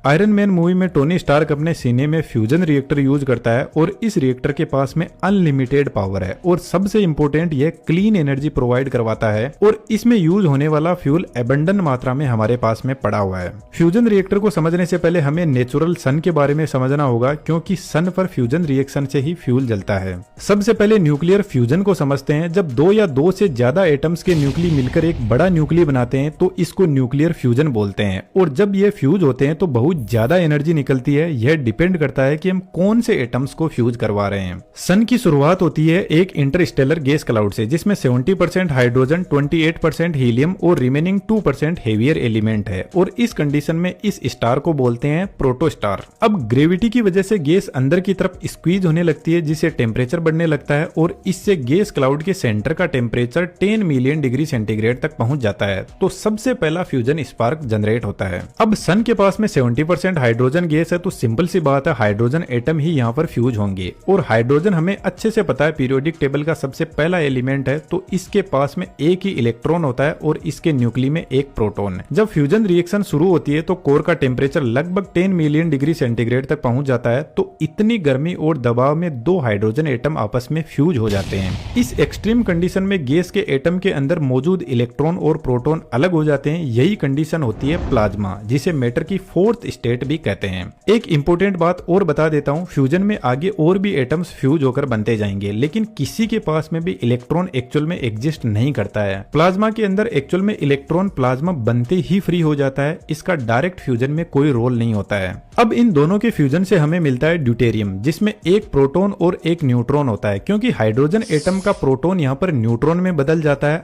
Iron man movie में Tony Stark अपने सीने में फ्यूजन रिएक्टर यूज करता है और इस रिएक्टर के पास में अनलिमिटेड पावर है और सबसे इंपॉर्टेंट यह क्लीन एनर्जी प्रोवाइड करवाता है और इसमें यूज होने वाला फ्यूल एबंडन मात्रा में हमारे पास में पड़ा हुआ है। फ्यूजन रिएक्टर को समझने से पहले हमें नेचुरल सन के बारे में समझना होगा, क्योंकि सन पर फ्यूजन रिएक्शन से ही फ्यूल जलता है। सबसे पहले न्यूक्लियर फ्यूजन को समझते हैं। जब दो या दो से ज्यादा एटम्स के न्यूक्ली मिलकर एक बड़ा न्यूक्ली बनाते हैं तो इसको न्यूक्लियर फ्यूजन बोलते हैं। और जब ये फ्यूज होते हैं तो बहुत ज्यादा एनर्जी निकलती है। यह डिपेंड करता है कि हम कौन से एटम्स को फ्यूज करवा रहे हैं। सन की शुरुआत होती है एक इंटरस्टेलर गैस क्लाउड से, जिसमें 70% हाइड्रोजन, 28% हीलियम और रिमेनिंग 2% हेवियर एलिमेंट है। और इस कंडीशन में इस स्टार को बोलते हैं प्रोटोस्टार। अब ग्रेविटी की वजह से गैस अंदर की तरफ स्क्वीज होने लगती है, जिससे टेम्परेचर बढ़ने लगता है और इससे गैस क्लाउड के सेंटर का टेम्परेचर 10 मिलियन डिग्री सेंटीग्रेड तक पहुंच जाता है। तो सबसे पहला फ्यूजन स्पार्क जनरेट होता है। अब सन के पास में 70% हाइड्रोजन गैस है, तो सिंपल सी बात है हाइड्रोजन एटम ही यहाँ पर फ्यूज होंगे। और हाइड्रोजन हमें अच्छे से पता है पीरियोडिक टेबल का सबसे पहला एलिमेंट है, तो इसके पास में एक ही इलेक्ट्रॉन होता है और इसके न्यूक्ली में एक प्रोटॉन है। जब फ्यूजन रिएक्शन शुरू होती है तो कोर का टेम्परेचर लगभग 10 मिलियन डिग्री सेंटीग्रेड तक पहुंच जाता है। तो इतनी गर्मी और दबाव में दो हाइड्रोजन एटम आपस में फ्यूज हो जाते हैं। इस एक्सट्रीम कंडीशन में गैस के एटम के अंदर मौजूद इलेक्ट्रॉन और प्रोटॉन अलग हो जाते हैं। यही कंडीशन होती है प्लाज्मा, जिसे मैटर की फोर्थ स्टेट भी कहते हैं। एक इंपॉर्टेंट बात और बता देता हूँ, फ्यूजन में आगे और भी एटम्स फ्यूज होकर बनते जाएंगे, लेकिन किसी के पास में भी इलेक्ट्रॉन एक्चुअल में एग्जिस्ट नहीं करता है। प्लाज्मा के अंदर एक्चुअल में इलेक्ट्रॉन प्लाज्मा बनते ही फ्री हो जाता है। इसका डायरेक्ट फ्यूजन में कोई रोल नहीं होता है। अब इन दोनों के फ्यूजन से हमें मिलता है ड्यूटेरियम, जिसमें एक प्रोटॉन और एक न्यूट्रॉन होता है। क्योंकि हाइड्रोजन एटम का प्रोटॉन यहाँ पर न्यूट्रॉन में बदल जाता है,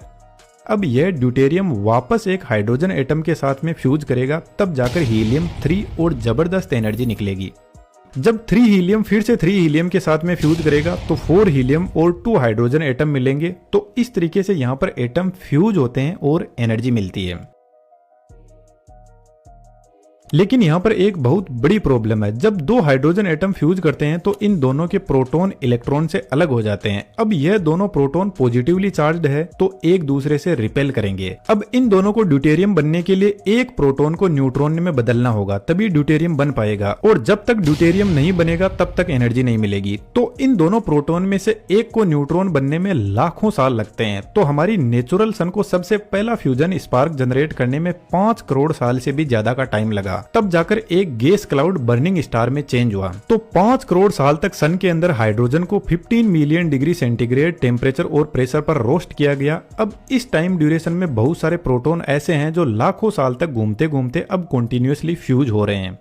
अब यह ड्यूटेरियम वापस एक हाइड्रोजन एटम के साथ में फ्यूज करेगा, तब जाकर हीलियम 3 और जबरदस्त एनर्जी निकलेगी। जब 3 हीलियम फिर से 3 हीलियम के साथ में फ्यूज करेगा तो 4 हीलियम और 2 हाइड्रोजन एटम मिलेंगे। तो इस तरीके से यहाँ पर एटम फ्यूज होते हैं और एनर्जी मिलती है। लेकिन यहाँ पर एक बहुत बड़ी प्रॉब्लम है। जब दो हाइड्रोजन एटम फ्यूज करते हैं तो इन दोनों के प्रोटॉन इलेक्ट्रॉन से अलग हो जाते हैं। अब यह दोनों प्रोटॉन पॉजिटिवली चार्ज्ड है तो एक दूसरे से रिपेल करेंगे। अब इन दोनों को ड्यूटेरियम बनने के लिए एक प्रोटॉन को न्यूट्रॉन में बदलना होगा, तभी ड्यूटेरियम बन पाएगा। और जब तक ड्यूटेरियम नहीं बनेगा तब तक एनर्जी नहीं मिलेगी। तो इन दोनों प्रोटॉन में से एक को न्यूट्रॉन बनने में लाखों साल लगते हैं। तो हमारी नेचुरल सन को सबसे पहला फ्यूजन स्पार्क जनरेट करने में 5 करोड़ साल से भी ज्यादा का टाइम लगा। तब जाकर एक गैस क्लाउड बर्निंग स्टार में चेंज हुआ। तो 5 करोड़ साल तक सन के अंदर हाइड्रोजन को 15 मिलियन डिग्री सेंटीग्रेड टेम्परेचर और प्रेशर पर रोस्ट किया गया। अब इस टाइम ड्यूरेशन में बहुत सारे प्रोटॉन ऐसे हैं जो लाखों साल तक घूमते घूमते अब कंटिन्यूअसली फ्यूज हो रहे हैं।